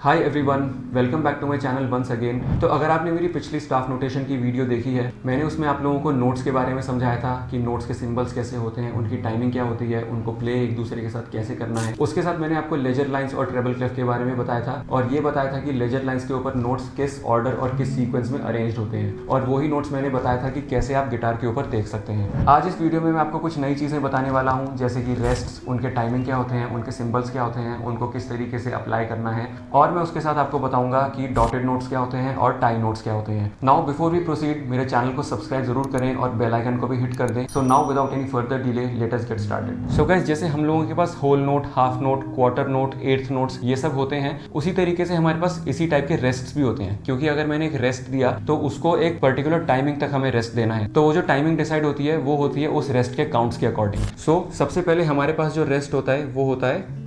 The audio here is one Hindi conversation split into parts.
Hi everyone, welcome back to my channel once again. तो अगर आपने मेरी पिछली स्टाफ नोटेशन की वीडियो देखी है, मैंने उसमें आप लोगों को नोट्स के बारे में समझाया था कि नोट्स के सिंबल्स कैसे होते हैं, उनकी टाइमिंग क्या होती है, उनको प्ले एक दूसरे के साथ कैसे करना है। उसके साथ मैंने आपको लेजर लाइन्स और ट्रेबल क्लेफ के बारे में बताया था और ये बताया था कि लेजर लाइन्स के ऊपर नोट्स किस ऑर्डर और किस सीक्वेंस में अरेंज होते हैं, और वही नोट्स मैंने बताया था कि कैसे आप गिटार के ऊपर देख सकते हैं। आज इस वीडियो में मैं आपको कुछ नई चीज़ें बताने वाला हूँ, जैसे कि रेस्ट्स, उनके टाइमिंग क्या होते हैं, उनके सिंबल्स क्या होते हैं, उनको किस तरीके से अप्लाई करना है, और मैं उसके साथ आपको बताऊंगा कि डॉटेड नोट्स क्या होते हैं और टाई नोट्स क्या होते हैं। नाउ बिफोर वी प्रोसीड, मेरे चैनल को सब्सक्राइब जरूर करें और बेल आइकन को भी हिट कर दें। So now without any further delay let us get started. So guys, जैसे हम लोगों के पास whole note, half note, quarter note, eighth notes ये सब होते हैं, उसी तरीके से हमारे पास इसी टाइप के रेस्ट्स भी होते हैं। क्योंकि अगर मैंने एक रेस्ट दिया तो उसको एक पर्टिकुलर टाइमिंग तक हमें रेस्ट देना है, तो वो जो टाइमिंग डिसाइड होती है वो होती है उस रेस्ट के काउंट्स के अकॉर्डिंग। सो सबसे पहले हमारे पास जो रेस्ट होता है वो होता है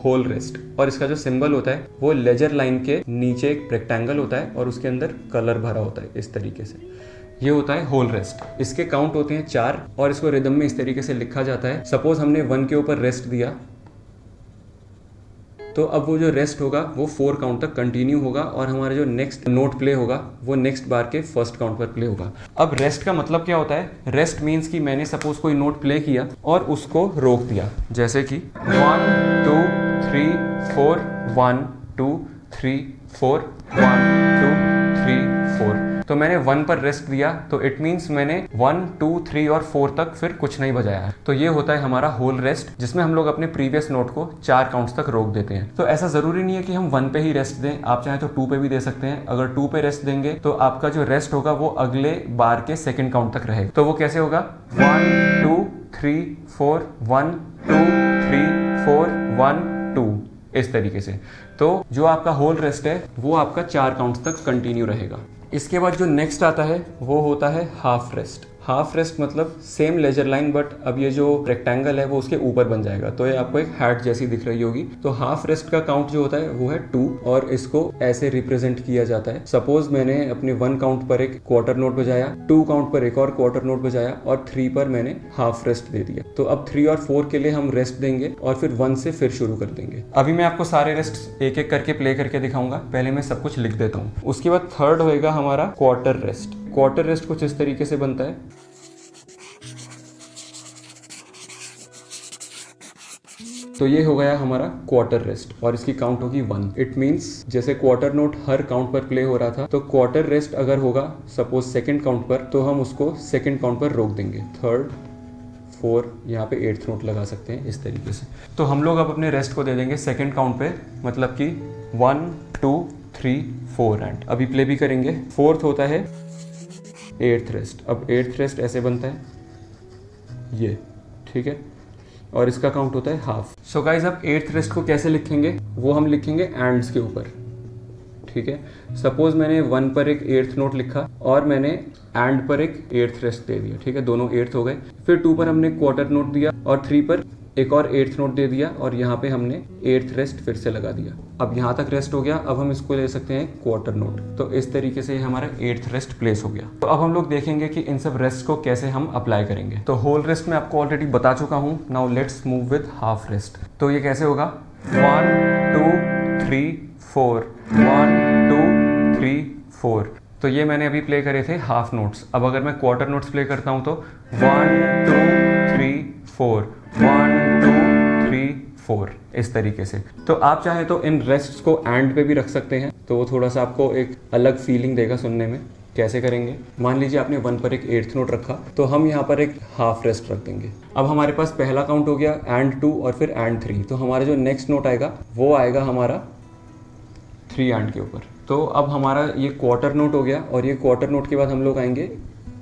होल रेस्ट, और इसका जो सिंबल होता है वो लेजर लाइन के नीचे एक रेक्टेंगल होता है और उसके अंदर कलर भरा होता है इस तरीके से। ये होता है होल रेस्ट। इसके काउंट होते हैं 4 और इसको रिदम में इस तरीके से लिखा जाता है। सपोज हमने 1 के ऊपर रेस्ट दिया तो अब वो जो रेस्ट होगा वो 4 काउंट तक कंटिन्यू होगा और हमारा जो नेक्स्ट नोट प्ले होगा वो नेक्स्ट बार के फर्स्ट काउंट पर प्ले होगा। अब रेस्ट का मतलब क्या होता है? रेस्ट मीन्स कि मैंने सपोज कोई नोट प्ले किया और उसको रोक दिया, जैसे कि 1 2 3 4 1 2 3 4 1 2 3 4। तो मैंने 1 पर रेस्ट दिया तो इट मीन्स मैंने 1 2 3 और 4 तक फिर कुछ नहीं बजाया है। तो ये होता है हमारा होल रेस्ट, जिसमें हम लोग अपने प्रीवियस नोट को 4 काउंट्स तक रोक देते हैं। तो ऐसा जरूरी नहीं है कि हम 1 पे ही रेस्ट दें, आप चाहें तो 2 पे भी दे सकते हैं। अगर 2 पे रेस्ट देंगे तो आपका जो रेस्ट होगा वो अगले बार के सेकेंड काउंट तक रहेगा। तो वो कैसे होगा? 1 2 3 4 1 2 3 4 1 2 इस तरीके से। तो जो आपका होल रेस्ट है वो आपका 4 काउंट्स तक कंटिन्यू रहेगा। इसके बाद जो नेक्स्ट आता है वो होता है हाफ रेस्ट। हाफ रेस्ट मतलब सेम लेजर लाइन, बट अब ये जो रेक्टेंगल है वो उसके ऊपर बन जाएगा, तो ये आपको एक हार्ट जैसी दिख रही होगी। तो हाफ रेस्ट का काउंट जो होता है वो है 2 और इसको ऐसे रिप्रेजेंट किया जाता है। सपोज मैंने अपने 1 काउंट पर एक क्वार्टर नोट बजाया, 2 काउंट पर एक और क्वार्टर नोट बजाया और 3 पर मैंने हाफ रेस्ट दे दिया। तो अब 3 और 4 के लिए हम रेस्ट देंगे और फिर 1 से फिर शुरू कर देंगे। अभी मैं आपको सारे रेस्ट एक एक करके प्ले करके दिखाऊंगा, पहले मैं सब कुछ लिख देता हूँ। उसके बाद थर्ड होएगा हमारा क्वार्टर रेस्ट। क्वार्टर रेस्ट कुछ इस तरीके से बनता है। तो ये हो गया हमारा क्वार्टर रेस्ट और इसकी काउंट होगी 1। इट मींस जैसे क्वार्टर नोट हर काउंट पर प्ले हो रहा था, तो क्वार्टर रेस्ट अगर होगा सपोज सेकंड काउंट पर, तो हम उसको सेकंड काउंट पर रोक देंगे। 3rd 4 यहाँ पे 8th नोट लगा सकते हैं इस तरीके से। तो हम लोग अब अपने रेस्ट को दे देंगे सेकंड काउंट पे, मतलब कि 1 2 3 4 एंड अभी प्ले भी करेंगे। 4th होता है 8th रेस्ट। अब 8th रेस्ट ऐसे बनता है ये, ठीक है, और इसका काउंट होता है हाफ। सो गाइज, अब 8th रेस्ट को कैसे लिखेंगे वो हम लिखेंगे एंड्स के ऊपर, ठीक है। सपोज मैंने 1 पर एक 8th नोट लिखा और मैंने एंड पर एक 8th रेस्ट दे दिया, ठीक है, दोनों 8th हो गए। फिर 2 पर हमने क्वार्टर नोट दिया और 3 पर एक और 8th नोट दे दिया और यहाँ पे हमने 8th रेस्ट फिर से लगा दिया। अब यहाँ तक रेस्ट हो गया। अब हम इसको ले सकते हैं क्वार्टर नोट। तो इस तरीके से हमारा 8th रेस्ट प्लेस हो गया। तो अब हम लोग देखेंगे कि इन सब रेस्ट को कैसे हम अप्लाई करेंगे। तो होल रेस्ट में आपको ऑलरेडी बता चुका हूँ। Now let's move with half rest. तो ये कैसे होगा? 1 2 3 4 1 2 3 4। तो ये मैंने अभी प्ले करे थे हाफ नोट्स। अब अगर मैं क्वार्टर नोट्स प्ले करता हूँ तो 1 2 3 4 1 2 3 4 इस तरीके से। तो आप चाहें तो इन रेस्ट्स को एंड पे भी रख सकते हैं, तो वो थोड़ा सा आपको एक अलग फीलिंग देगा सुनने में। कैसे करेंगे? मान लीजिए आपने 1 पर एक 8th नोट रखा, तो हम यहाँ पर एक हाफ रेस्ट रख देंगे। अब हमारे पास पहला काउंट हो गया एंड 2 और फिर एंड 3। तो हमारा जो नेक्स्ट नोट आएगा वो आएगा हमारा 3 एंड के ऊपर। तो अब हमारा ये क्वार्टर नोट हो गया और ये क्वार्टर नोट के बाद हम लोग आएंगे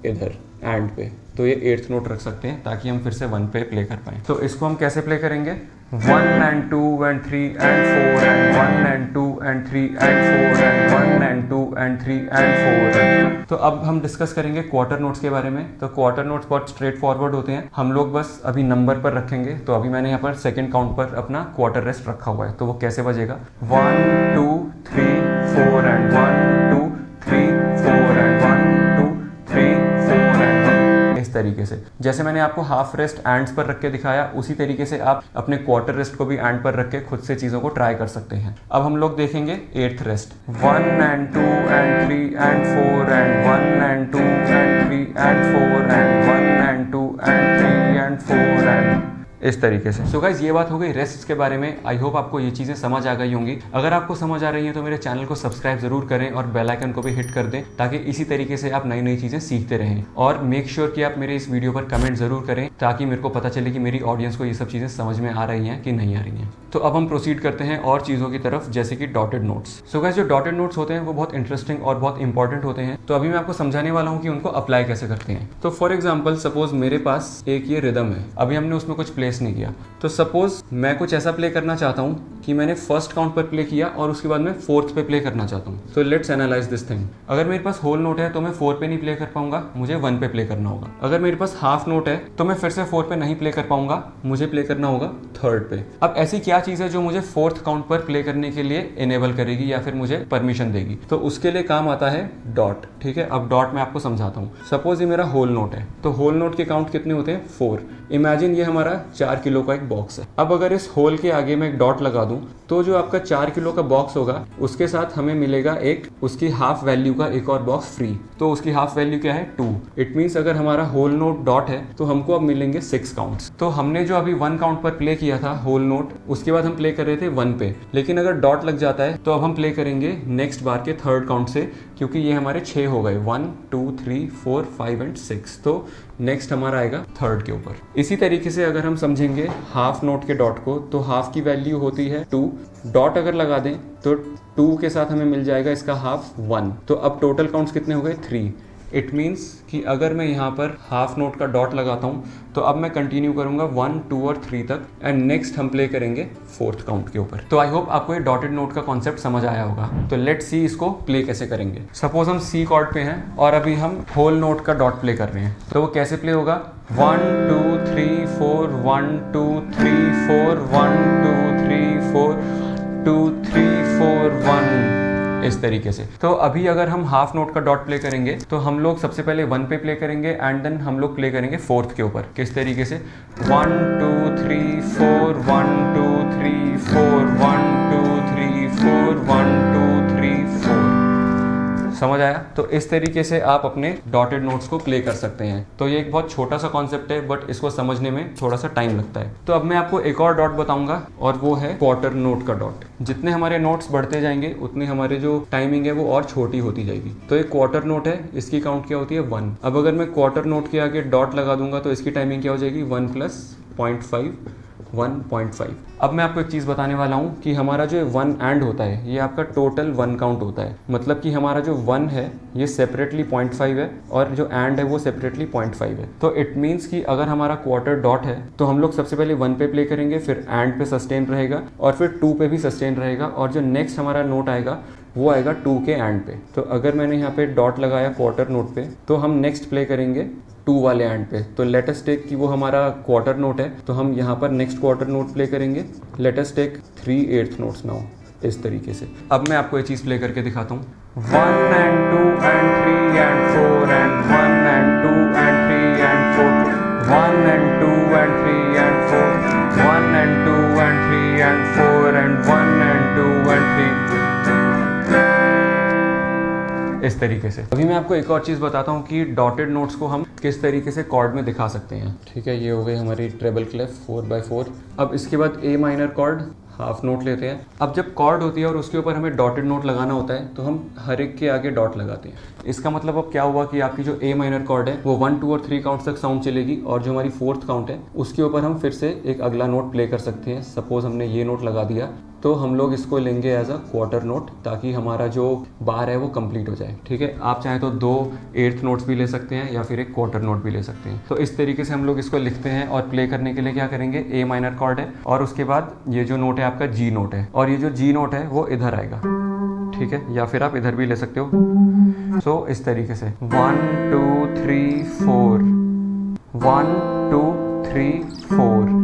इधर एंड पे। तो ये 8th नोट रख सकते हैं ताकि हम फिर से 1 पे प्ले कर पाएं। तो इसको हम कैसे प्ले करेंगे? 1 and 2 and 3 and 4 and 1 and 2 and 3 and 4 and 1 and 2 and 3 and 4। तो अब हम डिस्कस करेंगे क्वार्टर नोट्स के बारे में। तो क्वार्टर नोट्स बहुत स्ट्रेट फॉरवर्ड होते हैं, हम लोग बस अभी नंबर पर रखेंगे। तो अभी मैंने यहाँ पर सेकंड काउंट पर अपना क्वार्टर रेस्ट रखा हुआ है। तो वो कैसे बजेगा? 1 2 3 4 and 1 2 3 4 and 1 2 3 4 and 1 इस तरीके तरीके से। जैसे मैंने आपको हाफ रेस्ट एंड्स पर रख के दिखाया, उसी तरीके से आप अपने क्वार्टर रेस्ट को भी एंड पर रख के खुद से चीज़ों को ट्राई कर सकते हैं। अब हम लोग देखेंगे 8th rest, 1 and 2 and 3 and 4 and 1 and 2 and 3 and 4 and 1 and 2 and 3 and 4 and इस तरीके से। सो गाइस, ये बात हो गई रेस्ट के बारे में। आई होप आपको ये चीज़ें समझ आ गई होंगी। अगर आपको समझ आ रही हैं तो मेरे चैनल को सब्सक्राइब जरूर करें और बेल आइकन को भी हिट कर दें, ताकि इसी तरीके से आप नई नई चीज़ें सीखते रहें। और मेक श्योर कि आप मेरे इस वीडियो पर कमेंट जरूर करें, ताकि मेरे को पता चले कि मेरी ऑडियंस को ये सब चीज़ें समझ में आ रही हैं कि नहीं आ रही हैं। तो अब हम प्रोसीड करते हैं और चीज़ों की तरफ, जैसे कि डॉटेड नोट्स। सो गाइस, जो डॉटेड नोट्स होते हैं वो बहुत इंटरेस्टिंग और बहुत इंपॉर्टेंट होते हैं। तो अभी मैं आपको समझाने वाला हूँ कि उनको अप्लाई कैसे करते हैं। तो फॉर एग्जाम्पल, सपोज मेरे पास एक ये रिदम है, अभी हमने उसमें कुछ प्लेस नहीं किया। तो सपोज मैं कुछ ऐसा प्ले करना चाहता हूँ कि मैंने फर्स्ट काउंट पर प्ले किया और उसके बाद मैं 4th पे प्ले करना चाहता हूँ। तो लेट्स एनालाइज दिस थिंग। अगर मेरे पास होल नोट है तो मैं 4 पे नहीं प्ले कर पाऊंगा, मुझे 1 पे प्ले करना होगा। अगर मेरे पास हाफ नोट है तो मैं फिर से 4 पे नहीं प्ले कर पाऊंगा, मुझे प्ले करना होगा 3rd पे। अब ऐसी क्या चीज़ है जो मुझे 4th काउंट पर प्ले करने के लिए इनेबल करेगी या फिर मुझे परमिशन देगी? तो उसके लिए काम आता है डॉट। ठीक है, अब डॉट मैं आपको समझाता हूँ। सपोज ये मेरा होल नोट है, तो होल नोट के काउंट कितने होते हैं? 4। इमेजिन ये हमारा 4 किलो का एक बॉक्स है। अब अगर इस होल के आगे मैं एक डॉट लगा दूं, तो जो आपका 4 किलो का बॉक्स होगा उसके साथ हमें मिलेगा एक उसकी हाफ वैल्यू का एक और बॉक्स फ्री। तो उसकी हाफ वैल्यू क्या है? 2। इट मीन्स अगर हमारा होल नोट डॉट है तो हमको अब मिलेंगे 6 काउंट्स। तो हमने जो अभी 1 काउंट पर प्ले किया था होल नोट, उसके बाद हम प्ले कर रहे थे 1 पे, लेकिन अगर डॉट लग जाता है तो अब हम प्ले करेंगे नेक्स्ट बार के 3rd काउंट से, क्योंकि ये हमारे 6 हो गए, 1 2 3 4 5 एंड 6। तो नेक्स्ट हमारा आएगा 3rd के ऊपर। इसी तरीके से अगर हम समझेंगे हाफ नोट के डॉट को, तो हाफ की वैल्यू होती है 2। डॉट अगर लगा दें तो 2 के साथ हमें मिल जाएगा इसका हाफ 1। तो अब टोटल काउंट्स कितने हो गए? 3। इट मीन्स कि अगर मैं यहाँ पर हाफ नोट का डॉट लगाता हूँ तो अब मैं कंटिन्यू करूंगा 1 2 और 3 तक, एंड नेक्स्ट हम प्ले करेंगे 4th काउंट के ऊपर। तो आई होप आपको ये डॉटेड नोट का कॉन्सेप्ट समझ आया होगा। तो लेट्स सी इसको प्ले कैसे करेंगे। सपोज हम सी कॉर्ड पे हैं और अभी हम होल नोट का डॉट प्ले कर रहे हैं, तो वो कैसे प्ले होगा? 1 2 3 4 1 2 3 4 1 2 3 4 2 3 4 1, इस तरीके से। तो अभी अगर हम हाफ नोट का डॉट प्ले करेंगे तो हम लोग सबसे पहले 1 पे प्ले करेंगे एंड देन हम लोग प्ले करेंगे 4th के ऊपर। किस तरीके से? 1 2 3 4 1 2 3 4 1 2 3 4 1 2 3 4। समझ आया? तो इस तरीके से आप अपने डॉटेड नोट्स को प्ले कर सकते हैं। तो ये एक बहुत छोटा सा कॉन्सेप्ट है, बट इसको समझने में थोड़ा सा टाइम लगता है। तो अब मैं आपको एक और डॉट बताऊंगा और वो है क्वार्टर नोट का डॉट। जितने हमारे नोट्स बढ़ते जाएंगे उतनी हमारे जो टाइमिंग है वो और छोटी होती जाएगी। तो एक क्वार्टर नोट है, इसकी काउंट क्या होती है? 1। अब अगर मैं क्वार्टर नोट के आगे डॉट लगा दूंगा तो इसकी टाइमिंग क्या हो जाएगी? 1 + 0.5 1.5। अब मैं आपको एक चीज़ बताने वाला हूँ कि हमारा जो 1 एंड होता है ये आपका टोटल 1 काउंट होता है। मतलब कि हमारा जो 1 है ये सेपरेटली 0.5 है और जो एंड है वो सेपरेटली 0.5 है। तो इट मीन्स कि अगर हमारा क्वार्टर डॉट है तो हम लोग सबसे पहले 1 पे प्ले करेंगे, फिर एंड पे सस्टेन रहेगा और फिर 2 पे भी सस्टेन रहेगा, और जो नेक्स्ट हमारा नोट आएगा वो आएगा 2 के एंड पे। तो अगर मैंने यहाँ पे डॉट लगाया क्वार्टर नोट पे तो हम नेक्स्ट प्ले करेंगे 2 वाले एंड पे। तो लेट अस टेक कि वो हमारा क्वार्टर नोट है, तो हम यहाँ पर नेक्स्ट क्वार्टर नोट प्ले करेंगे। Let us take 3/8 notes now, इस तरीके से। अब मैं आपको ये चीज़ प्ले करके दिखाता हूँ। 1 and 2 and 3 and 4 and 1 and 2 and 3 and 4 1 and 2 and 3 and 4 1 and 2 and 3 and 4 and 1 and 2 and 3, इस तरीके से। अभी मैं आपको एक और चीज़ बताता हूँ कि डॉटेड नोट्स को हम किस तरीके से कॉर्ड में दिखा सकते हैं। ठीक है, ये हो गई हमारी ट्रेबल क्लेफ 4/4। अब इसके बाद ए माइनर कॉर्ड, हाफ नोट लेते हैं। अब जब कॉर्ड होती है और उसके ऊपर हमें डॉटेड नोट लगाना होता है तो हम हर एक के आगे डॉट लगाते हैं। इसका मतलब अब क्या हुआ कि आपकी जो ए माइनर कॉर्ड है वो 1 2 और 3 काउंट तक साउंड चलेगी, और जो हमारी 4th काउंट है उसके ऊपर हम फिर से एक अगला नोट प्ले कर सकते हैं। सपोज हमने ये नोट लगा दिया तो हम लोग इसको लेंगे एज अ क्वार्टर नोट, ताकि हमारा जो बार है वो कंप्लीट हो जाए। ठीक है, आप चाहें तो 2 8th नोट्स भी ले सकते हैं या फिर एक क्वार्टर नोट भी ले सकते हैं। तो इस तरीके से हम लोग इसको लिखते हैं, और प्ले करने के लिए क्या करेंगे? ए माइनर कॉर्ड है और उसके बाद ये जो नोट है आपका जी नोट है, और ये जो जी नोट है वो इधर आएगा। ठीक है, या फिर आप इधर भी ले सकते हो। सो इस तरीके से 1 2 3 4 1 2 3 4।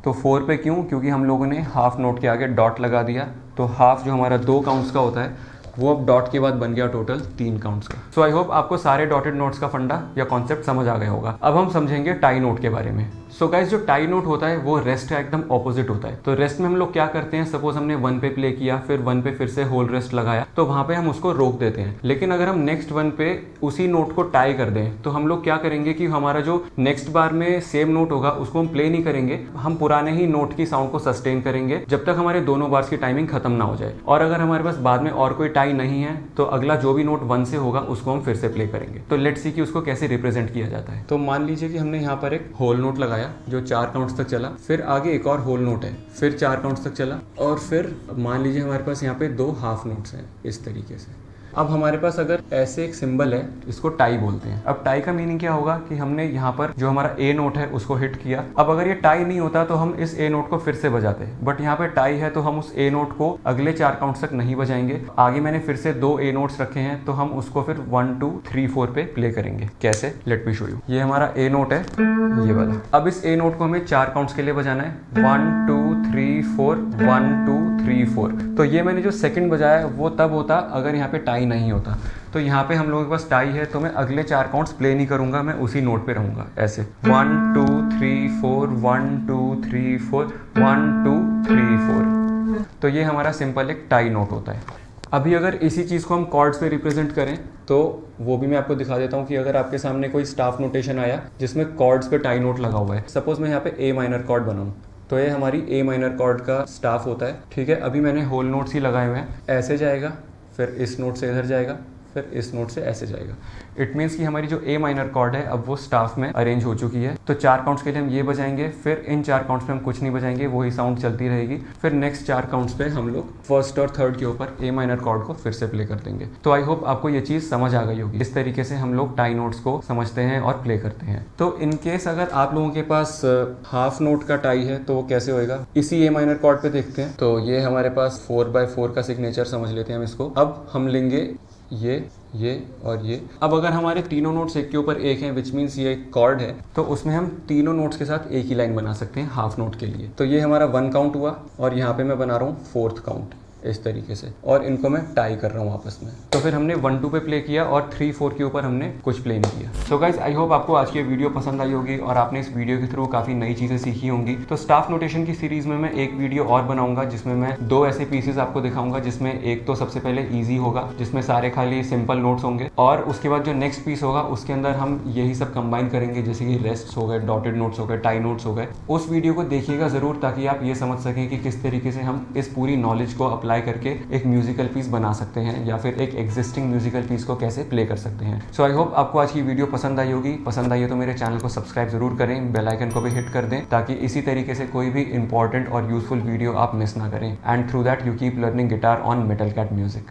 तो 4 पे क्यों? क्योंकि हम लोगों ने हाफ नोट के आगे डॉट लगा दिया। तो हाफ जो हमारा 2 काउंट्स का होता है वो अब डॉट के बाद बन गया टोटल 3 काउंट्स का। सो आई होप आपको सारे डॉटेड नोट्स का फंडा या कॉन्सेप्ट समझ आ गया होगा। अब हम समझेंगे टाई नोट के बारे में। सो गाइस, जो टाई नोट होता है वो रेस्ट का एकदम ऑपोजिट होता है। तो रेस्ट में हम लोग क्या करते हैं, सपोज हमने 1 पे प्ले किया, फिर 1 पे फिर से होल रेस्ट लगाया, तो वहां पे हम उसको रोक देते हैं। लेकिन अगर हम नेक्स्ट 1 पे उसी नोट को टाई कर दें तो हम लोग क्या करेंगे कि हमारा जो नेक्स्ट बार में सेम नोट होगा उसको हम प्ले नहीं करेंगे, हम पुराने ही नोट की साउंड को सस्टेन करेंगे जब तक हमारे दोनों बार्स की टाइमिंग खत्म ना हो जाए। और अगर हमारे पास बाद में और कोई टाई नहीं है तो अगला जो भी नोट 1 से होगा उसको हम फिर से प्ले करेंगे। तो लेट्स सी कि उसको कैसे रिप्रेजेंट किया जाता है। तो मान लीजिए कि हमने यहाँ पर एक होल नोट लगाया जो 4 काउंट्स तक चला, फिर आगे एक और होल नोट है, फिर 4 काउंट्स तक चला, और फिर मान लीजिए हमारे पास यहाँ पे 2 हाफ नोट्स हैं इस तरीके से। अब हमारे पास अगर ऐसे एक सिंबल है, इसको टाई बोलते हैं। अब टाई का मीनिंग क्या होगा कि हमने यहाँ पर जो हमारा ए नोट है उसको हिट किया। अब अगर ये टाई नहीं होता तो हम इस ए नोट को फिर से बजाते, बट यहाँ पे टाई है तो हम उस ए नोट को अगले 4 काउंट्स तक नहीं बजाएंगे। आगे मैंने फिर से 2 ए नोट्स रखे हैं तो हम उसको फिर 1 2 3 4 पे प्ले करेंगे। कैसे, लेट मी शो यू। ये हमारा ए नोट है, ये वाला। अब इस ए नोट को हमें 4 काउंट्स के लिए बजाना है, 1 2 3 4 1 2 3 4। तो ये मैंने जो सेकंड बजाया वो तब होता अगर यहाँ पे टाई नहीं होता। तो यहाँ पे हम लोगों के पास टाई है तो मैं अगले 4 काउंट्स प्ले नहीं करूंगा, मैं उसी नोट पे रहूंगा ऐसे 1 2 3 4 1 2 3 4 1 2 3 4। तो ये हमारा सिंपल एक टाई नोट होता है। अभी अगर इसी चीज़ को हम कॉर्ड्स पे रिप्रेजेंट करें तो वो भी मैं आपको दिखा देता हूँ कि अगर आपके सामने कोई स्टाफ नोटेशन आया जिसमें कॉर्ड्स पे टाई नोट लगा हुआ है, सपोज मैं यहाँ पे ए माइनर कॉर्ड बनाऊँ तो ये हमारी ए माइनर कॉर्ड का स्टाफ होता है। ठीक है, अभी मैंने होल नोट्स ही लगाए हुए हैं, ऐसे जाएगा, फिर इस नोट से इधर जाएगा, फिर इस नोट से ऐसे जाएगा। इट मीन्स कि हमारी जो ए माइनर कॉर्ड है अब वो स्टाफ में अरेंज हो चुकी है। तो 4 काउंट्स के लिए हम ये बजाएंगे, फिर इन 4 काउंट्स पे हम कुछ नहीं बजाएंगे, वही साउंड चलती रहेगी। फिर नेक्स्ट 4 काउंट्स पे हम लोग फर्स्ट और थर्ड के ऊपर ए माइनर कॉर्ड को फिर से प्ले कर देंगे। तो आई होप आपको ये चीज़ समझ आ गई होगी। इस तरीके से हम लोग टाई नोट्स को समझते हैं और प्ले करते हैं। तो इन केस अगर आप लोगों के पास हाफ नोट का टाई है तो वो कैसे होएगा, इसी ए माइनर कॉर्ड पे देखते हैं। तो ये हमारे पास 4/4 का सिग्नेचर समझ लेते हैं हम इसको। अब हम लेंगे ये और ये। अब अगर हमारे तीनों नोट्स एक के ऊपर एक हैं, विच मीन्स ये एक कॉर्ड है, तो उसमें हम तीनों नोट्स के साथ एक ही लाइन बना सकते हैं हाफ नोट के लिए। तो ये हमारा 1 काउंट हुआ और यहाँ पे मैं बना रहा हूँ 4th काउंट इस तरीके से, और इनको मैं टाई कर रहा हूँ आपस में। तो फिर हमने 1 2 पे प्ले किया और 3 4 के ऊपर हमने कुछ प्ले नहीं किया। सो गाइज, आई होप आपको आज की वीडियो पसंद आई होगी और आपने इस वीडियो के थ्रू काफ़ी नई चीज़ें सीखी होंगी। तो स्टाफ नोटेशन की सीरीज़ में मैं एक वीडियो और बनाऊंगा जिसमें मैं 2 ऐसे पीसेज आपको दिखाऊंगा, जिसमें एक तो सबसे पहले ईजी होगा जिसमें सारे खाली सिंपल नोट्स होंगे, और उसके बाद जो नेक्स्ट पीस होगा उसके अंदर हम यही सब कंबाइन करेंगे, जैसे कि रेस्ट हो गए, डॉटेड नोट्स हो गए, टाई नोट्स हो गए। उस वीडियो को देखिएगा ज़रूर ताकि आप ये समझ सकें कि किस तरीके से हम इस पूरी नॉलेज को अप्लाई करके एक म्यूजिकल पीस बना सकते हैं या फिर एक एग्जिस्टिंग म्यूजिकल पीस को कैसे प्ले कर सकते हैं। सो आई होप आपको आज की वीडियो पसंद आई होगी। पसंद आई है तो मेरे चैनल को सब्सक्राइब जरूर करें, बेल आइकन को भी हिट कर दें ताकि इसी तरीके से कोई भी इंपॉर्टेंट और यूजफुल वीडियो आप मिस ना करें। And through that you keep learning guitar on Metal Cat music.